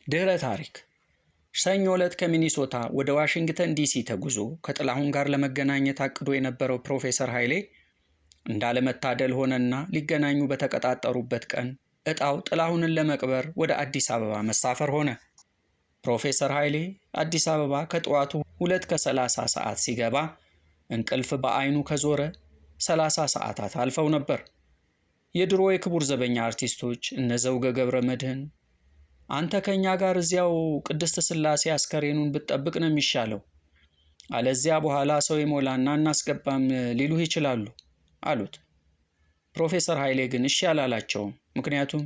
ድህረ ታሪክ ሰኞ ዕለት ከሚኒሶታ ወደ ዋሽንግተን ዲሲ ተጉዞ ከጥላሁን ጋር ለመገናኘት አቅዶ የነበረው ፕሮፌሰር ኃይሌ እንዳለመታደል ሆነና ሊገናኙ በተቀጣጠሩበት ቀን እጣው ጥላሁንን ለመቅበር ወደ አዲስ አበባ መሳፈር ሆነ። ፕሮፌሰር ኃይሌ አዲስ አበባ ከጠዋቱ 2:30 ሰዓት ሲገባ እንቅልፍ በአይኑ ከዞረ 30 ሰዓታት አልፈው ነበር። የድሮ የክቡር ዘበኛ አርቲስቶች እነ ዘውገ ገብረ መድህን አንተ ከኛ ጋር እዚያው ቅድስት ሥላሴ አስከሬኑን ብትጠብቅ ነው የሚሻለው፣ አለዚያ በኋላ ሰው ይሞላና እናስገባም ሊሉህ ይችላሉ አሉት። ፕሮፌሰር ኃይሌ ግን እሺ አላላቸውም። ምክንያቱም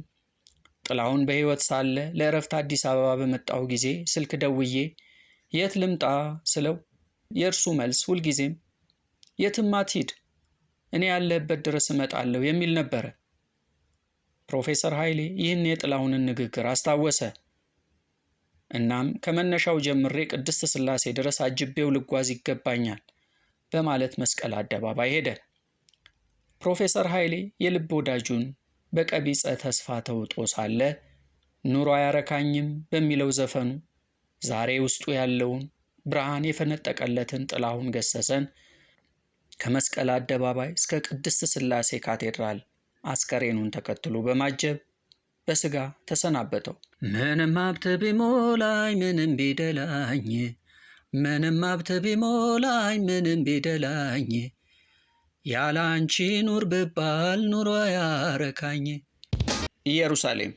ጥላሁን በሕይወት ሳለ ለእረፍት አዲስ አበባ በመጣሁ ጊዜ ስልክ ደውዬ የት ልምጣ ስለው የእርሱ መልስ ሁልጊዜም የትም አትሂድ፣ እኔ ያለህበት ድረስ እመጣለሁ የሚል ነበረ። ፕሮፌሰር ኃይሌ ይህን የጥላሁንን ንግግር አስታወሰ። እናም ከመነሻው ጀምሬ ቅድስት ሥላሴ ድረስ አጅቤው ልጓዝ ይገባኛል በማለት መስቀል አደባባይ ሄደ። ፕሮፌሰር ኃይሌ የልብ ወዳጁን በቀቢጸ ተስፋ ተውጦ ሳለ ኑሮ አያረካኝም በሚለው ዘፈኑ ዛሬ ውስጡ ያለውን ብርሃን የፈነጠቀለትን ጥላሁን ገሰሰን ከመስቀል አደባባይ እስከ ቅድስት ሥላሴ ካቴድራል አስከሬኑን ተከትሎ በማጀብ በስጋ ተሰናበተው። ምንም ሀብት ቢሞላኝ ምንም ቢደላኝ፣ ምንም ሀብት ቢሞላኝ ምንም ቢደላኝ፣ ያለ አንቺ ኑር ብባል ኑሮ ያረካኝ። ኢየሩሳሌም።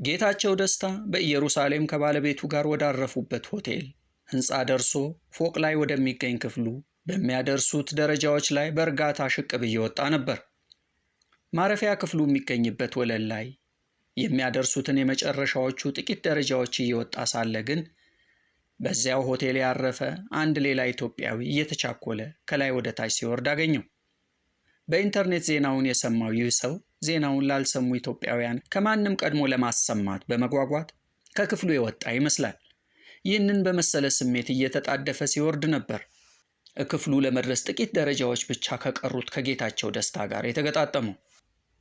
ጌታቸው ደስታ በኢየሩሳሌም ከባለቤቱ ጋር ወዳረፉበት ሆቴል ሕንፃ ደርሶ ፎቅ ላይ ወደሚገኝ ክፍሉ በሚያደርሱት ደረጃዎች ላይ በእርጋታ ሽቅብ እየወጣ ነበር። ማረፊያ ክፍሉ የሚገኝበት ወለል ላይ የሚያደርሱትን የመጨረሻዎቹ ጥቂት ደረጃዎች እየወጣ ሳለ ግን በዚያው ሆቴል ያረፈ አንድ ሌላ ኢትዮጵያዊ እየተቻኮለ ከላይ ወደ ታች ሲወርድ አገኘው። በኢንተርኔት ዜናውን የሰማው ይህ ሰው ዜናውን ላልሰሙ ኢትዮጵያውያን ከማንም ቀድሞ ለማሰማት በመጓጓት ከክፍሉ የወጣ ይመስላል። ይህንን በመሰለ ስሜት እየተጣደፈ ሲወርድ ነበር ክፍሉ ለመድረስ ጥቂት ደረጃዎች ብቻ ከቀሩት ከጌታቸው ደስታ ጋር የተገጣጠመው።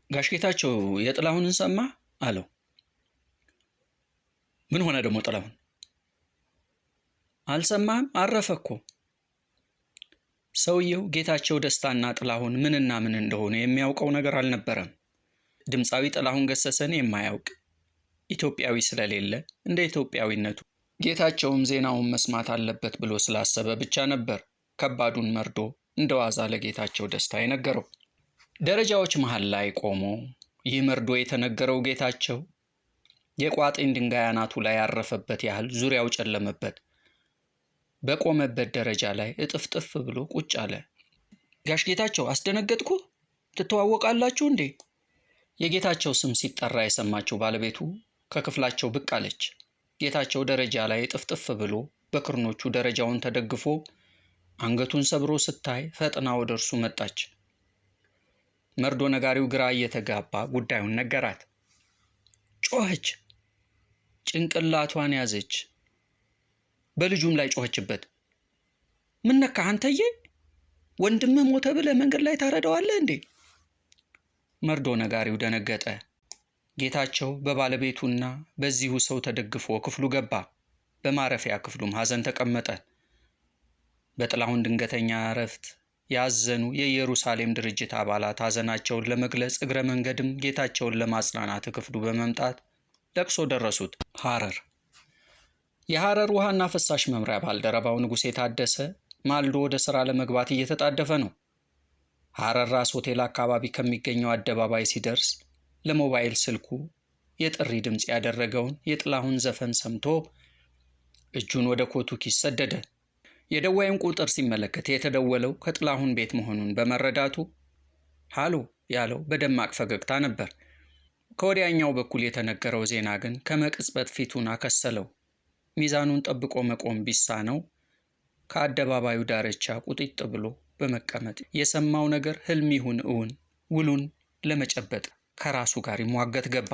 ጋሽ ጌታቸው የጥላሁንን ሰማ አለው። ምን ሆነ ደግሞ ጥላሁን? አልሰማህም? አረፈ እኮ። ሰውየው ጌታቸው ደስታና ጥላሁን ምንና ምን እንደሆነ የሚያውቀው ነገር አልነበረም። ድምፃዊ ጥላሁን ገሰሰን የማያውቅ ኢትዮጵያዊ ስለሌለ እንደ ኢትዮጵያዊነቱ ጌታቸውም ዜናውን መስማት አለበት ብሎ ስላሰበ ብቻ ነበር ከባዱን መርዶ እንደዋዛ ለጌታቸው ደስታ የነገረው። ደረጃዎች መሃል ላይ ቆሞ ይህ መርዶ የተነገረው ጌታቸው የቋጥኝ ድንጋይ አናቱ ላይ ያረፈበት ያህል ዙሪያው ጨለመበት። በቆመበት ደረጃ ላይ እጥፍጥፍ ብሎ ቁጭ አለ። ጋሽ ጌታቸው አስደነገጥኩ? ትተዋወቃላችሁ እንዴ? የጌታቸው ስም ሲጠራ የሰማችው ባለቤቱ ከክፍላቸው ብቅ አለች። ጌታቸው ደረጃ ላይ እጥፍጥፍ ብሎ በክርኖቹ ደረጃውን ተደግፎ አንገቱን ሰብሮ ስታይ ፈጥና ወደ እርሱ መጣች። መርዶ ነጋሪው ግራ እየተጋባ ጉዳዩን ነገራት። ጮኸች። ጭንቅላቷን ያዘች። በልጁም ላይ ጮኸችበት። ምን ነካህ አንተዬ? ወንድምህ ሞተ ብለህ መንገድ ላይ ታረደዋለህ እንዴ? መርዶ ነጋሪው ደነገጠ። ጌታቸው በባለቤቱና በዚሁ ሰው ተደግፎ ክፍሉ ገባ። በማረፊያ ክፍሉም ሐዘን ተቀመጠ። በጥላሁን ድንገተኛ እረፍት ያዘኑ የኢየሩሳሌም ድርጅት አባላት ሐዘናቸውን ለመግለጽ እግረ መንገድም ጌታቸውን ለማጽናናት ክፍሉ በመምጣት ለቅሶ ደረሱት። ሐረር። የሐረር ውሃና ፍሳሽ መምሪያ ባልደረባው ንጉሴ ታደሰ ማልዶ ወደ ሥራ ለመግባት እየተጣደፈ ነው። ሐረር ራስ ሆቴል አካባቢ ከሚገኘው አደባባይ ሲደርስ ለሞባይል ስልኩ የጥሪ ድምፅ ያደረገውን የጥላሁን ዘፈን ሰምቶ እጁን ወደ ኮቱ ኪስ ሰደደ። የደዋዩን ቁጥር ሲመለከት የተደወለው ከጥላሁን ቤት መሆኑን በመረዳቱ ሃሎ ያለው በደማቅ ፈገግታ ነበር። ከወዲያኛው በኩል የተነገረው ዜና ግን ከመቅጽበት ፊቱን አከሰለው። ሚዛኑን ጠብቆ መቆም ቢሳነው ከአደባባዩ ዳርቻ ቁጢጥ ብሎ በመቀመጥ የሰማው ነገር ህልም ይሁን እውን ውሉን ለመጨበጥ ከራሱ ጋር ይሟገት ገባ።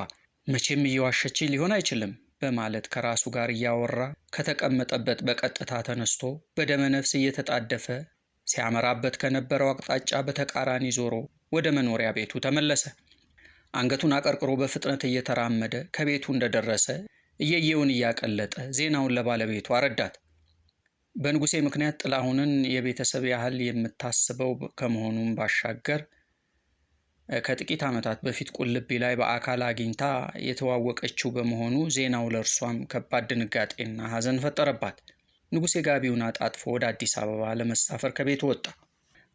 መቼም እየዋሸች ሊሆን አይችልም በማለት ከራሱ ጋር እያወራ ከተቀመጠበት በቀጥታ ተነስቶ በደመነፍስ እየተጣደፈ ሲያመራበት ከነበረው አቅጣጫ በተቃራኒ ዞሮ ወደ መኖሪያ ቤቱ ተመለሰ። አንገቱን አቀርቅሮ በፍጥነት እየተራመደ ከቤቱ እንደደረሰ እየየውን እያቀለጠ ዜናውን ለባለቤቱ አረዳት። በንጉሴ ምክንያት ጥላሁንን የቤተሰብ ያህል የምታስበው ከመሆኑም ባሻገር ከጥቂት ዓመታት በፊት ቁልቢ ላይ በአካል አግኝታ የተዋወቀችው በመሆኑ ዜናው ለእርሷም ከባድ ድንጋጤና ሐዘን ፈጠረባት። ንጉሴ ጋቢውን አጣጥፎ ወደ አዲስ አበባ ለመሳፈር ከቤቱ ወጣ።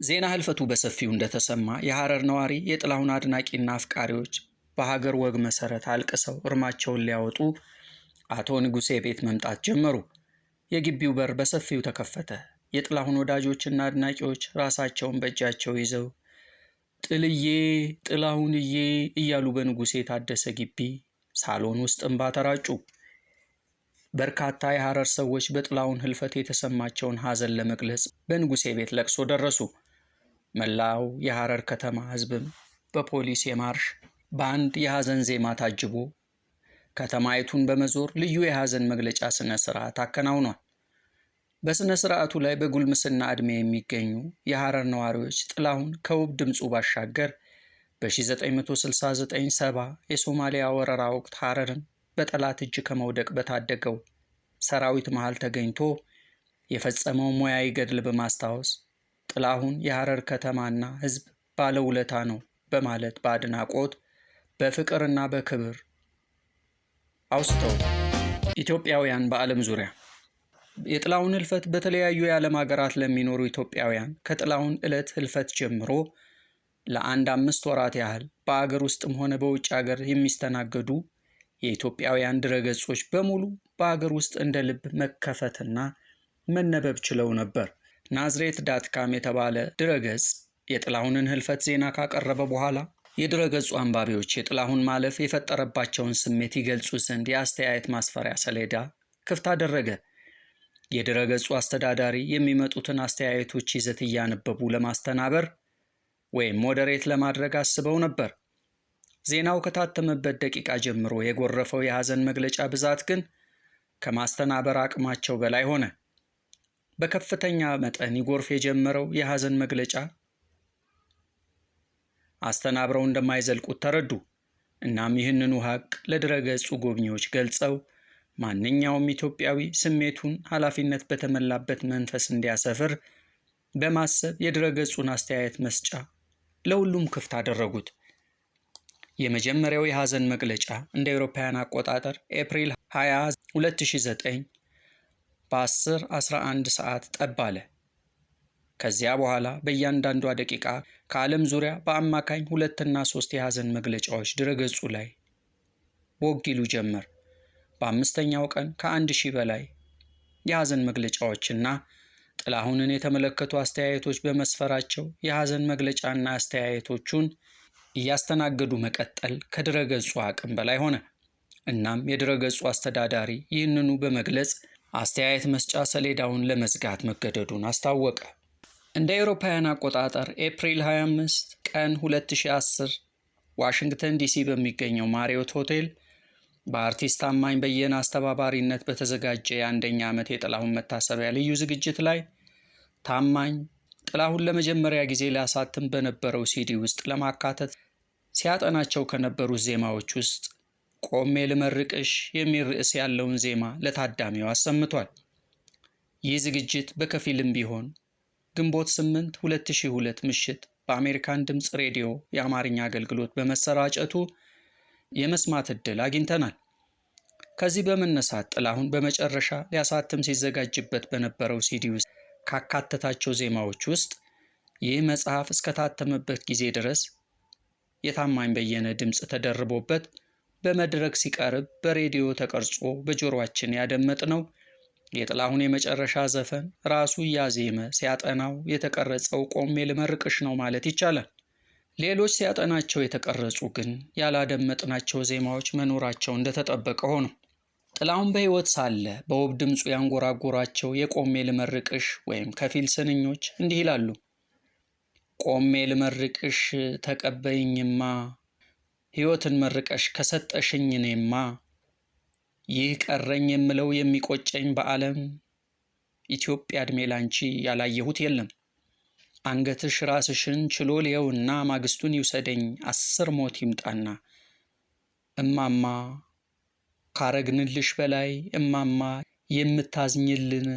ዜና ህልፈቱ በሰፊው እንደተሰማ የሐረር ነዋሪ የጥላሁን አድናቂና አፍቃሪዎች በሀገር ወግ መሰረት አልቅሰው እርማቸውን ሊያወጡ አቶ ንጉሴ ቤት መምጣት ጀመሩ። የግቢው በር በሰፊው ተከፈተ። የጥላሁን ወዳጆችና አድናቂዎች ራሳቸውን በእጃቸው ይዘው ጥልዬ ጥላሁንዬ እያሉ በንጉሴ የታደሰ ግቢ ሳሎን ውስጥ እንባ ተራጩ። በርካታ የሐረር ሰዎች በጥላሁን ህልፈት የተሰማቸውን ሐዘን ለመግለጽ በንጉሴ ቤት ለቅሶ ደረሱ። መላው የሐረር ከተማ ህዝብም በፖሊስ የማርሽ ባንድ የሐዘን ዜማ ታጅቦ ከተማይቱን በመዞር ልዩ የሐዘን መግለጫ ስነ ስርዓት አከናውኗል። በስነ ስርዓቱ ላይ በጉልምስና ዕድሜ የሚገኙ የሐረር ነዋሪዎች ጥላሁን ከውብ ድምፁ ባሻገር በ1969-70 የሶማሊያ ወረራ ወቅት ሐረርን በጠላት እጅ ከመውደቅ በታደገው ሰራዊት መሃል ተገኝቶ የፈጸመው ሙያዊ ገድል በማስታወስ ጥላሁን የሐረር ከተማና ህዝብ ባለውለታ ነው በማለት በአድናቆት በፍቅርና በክብር አውስተው ኢትዮጵያውያን በዓለም ዙሪያ የጥላሁን ህልፈት በተለያዩ የዓለም ሀገራት ለሚኖሩ ኢትዮጵያውያን ከጥላሁን ዕለት ህልፈት ጀምሮ ለ5 ወራት ያህል በአገር ውስጥም ሆነ በውጭ ሀገር የሚስተናገዱ የኢትዮጵያውያን ድረገጾች በሙሉ በአገር ውስጥ እንደ ልብ መከፈትና መነበብ ችለው ነበር። ናዝሬት ዳትካም የተባለ ድረገጽ የጥላሁንን ህልፈት ዜና ካቀረበ በኋላ የድረገጹ አንባቢዎች የጥላሁን ማለፍ የፈጠረባቸውን ስሜት ይገልጹ ዘንድ የአስተያየት ማስፈሪያ ሰሌዳ ክፍት አደረገ። የድረገጹ አስተዳዳሪ የሚመጡትን አስተያየቶች ይዘት እያነበቡ ለማስተናበር ወይም ሞዴሬት ለማድረግ አስበው ነበር። ዜናው ከታተመበት ደቂቃ ጀምሮ የጎረፈው የሐዘን መግለጫ ብዛት ግን ከማስተናበር አቅማቸው በላይ ሆነ። በከፍተኛ መጠን ይጎርፍ የጀመረው የሐዘን መግለጫ አስተናብረው እንደማይዘልቁት ተረዱ። እናም ይህንኑ ሀቅ ለድረገጹ ጎብኚዎች ገልጸው ማንኛውም ኢትዮጵያዊ ስሜቱን ኃላፊነት በተሞላበት መንፈስ እንዲያሰፍር በማሰብ የድረገጹን አስተያየት መስጫ ለሁሉም ክፍት አደረጉት። የመጀመሪያው የሐዘን መግለጫ እንደ አውሮፓውያን አቆጣጠር ኤፕሪል 20 2009 በ10:11 ሰዓት ጠብ አለ። ከዚያ በኋላ በእያንዳንዷ ደቂቃ ከዓለም ዙሪያ በአማካኝ 2 እና 3 የሐዘን መግለጫዎች ድረገጹ ላይ ቦግ ይሉ ጀመር። በአምስተኛው ቀን ከ1000 በላይ የሐዘን መግለጫዎችና ጥላሁንን የተመለከቱ አስተያየቶች በመስፈራቸው የሐዘን መግለጫና አስተያየቶቹን እያስተናገዱ መቀጠል ከድረገጹ አቅም በላይ ሆነ። እናም የድረገጹ አስተዳዳሪ ይህንኑ በመግለጽ አስተያየት መስጫ ሰሌዳውን ለመዝጋት መገደዱን አስታወቀ። እንደ አውሮፓውያን አቆጣጠር ኤፕሪል 25 ቀን 2010 ዋሽንግተን ዲሲ በሚገኘው ማሪዮት ሆቴል በአርቲስት ታማኝ በየነ አስተባባሪነት በተዘጋጀ የ1ኛ ዓመት የጥላሁን መታሰቢያ ልዩ ዝግጅት ላይ ታማኝ ጥላሁን ለመጀመሪያ ጊዜ ሊያሳትም በነበረው ሲዲ ውስጥ ለማካተት ሲያጠናቸው ከነበሩት ዜማዎች ውስጥ ቆሜ ልመርቅሽ የሚል ርዕስ ያለውን ዜማ ለታዳሚው አሰምቷል። ይህ ዝግጅት በከፊልም ቢሆን ግንቦት 8 2002 ምሽት በአሜሪካን ድምፅ ሬዲዮ የአማርኛ አገልግሎት በመሰራጨቱ የመስማት ዕድል አግኝተናል። ከዚህ በመነሳት ጥላሁን በመጨረሻ ሊያሳትም ሲዘጋጅበት በነበረው ሲዲ ውስጥ ካካተታቸው ዜማዎች ውስጥ ይህ መጽሐፍ እስከታተመበት ጊዜ ድረስ የታማኝ በየነ ድምፅ ተደርቦበት በመድረክ ሲቀርብ በሬዲዮ ተቀርጾ በጆሮአችን ያደመጥነው የጥላሁን የመጨረሻ ዘፈን ራሱ እያዜመ ሲያጠናው የተቀረጸው ቆሜ ልመርቅሽ ነው ማለት ይቻላል። ሌሎች ሲያጠናቸው የተቀረጹ ግን ያላደመጥናቸው ዜማዎች መኖራቸው እንደተጠበቀ ሆኖ ጥላሁን በሕይወት ሳለ በውብ ድምፁ ያንጎራጎራቸው የቆሜ ልመርቅሽ ወይም ከፊል ስንኞች እንዲህ ይላሉ። ቆሜ ልመርቅሽ ተቀበይኝማ፣ ሕይወትን መርቀሽ ከሰጠሽኝ እኔማ፣ ይህ ቀረኝ የምለው የሚቆጨኝ በዓለም ኢትዮጵያ ዕድሜ ላንቺ ያላየሁት የለም። አንገትሽ ራስሽን ችሎ ልየውና ማግስቱን ይውሰደኝ 10 ሞት ይምጣና እማማ ካረግንልሽ በላይ እማማ የምታዝኝልን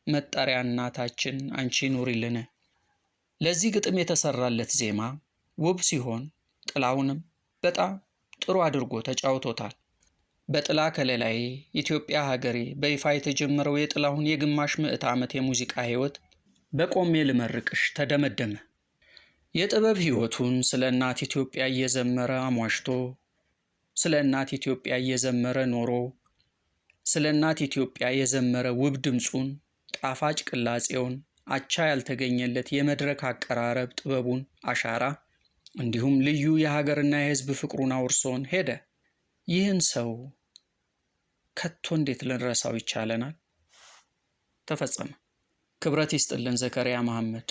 መጠሪያ እናታችን አንቺ ኑሪልን። ለዚህ ግጥም የተሰራለት ዜማ ውብ ሲሆን ጥላሁንም በጣም ጥሩ አድርጎ ተጫውቶታል። በጥላ ከለላይ ኢትዮጵያ ሀገሬ በይፋ የተጀመረው የጥላሁን የግማሽ ምዕተ ዓመት የሙዚቃ ሕይወት በቆሜ ልመርቅሽ ተደመደመ። የጥበብ ሕይወቱን ስለ እናት ኢትዮጵያ እየዘመረ አሟሽቶ፣ ስለ እናት ኢትዮጵያ እየዘመረ ኖሮ፣ ስለ እናት ኢትዮጵያ የዘመረ ውብ ድምፁን፣ ጣፋጭ ቅላጼውን፣ አቻ ያልተገኘለት የመድረክ አቀራረብ ጥበቡን አሻራ እንዲሁም ልዩ የሀገርና የሕዝብ ፍቅሩን አውርሶን ሄደ። ይህን ሰው ከቶ እንዴት ልንረሳው ይቻለናል? ተፈጸመ። ክብረት ይስጥልን ዘከርያ መሐመድ።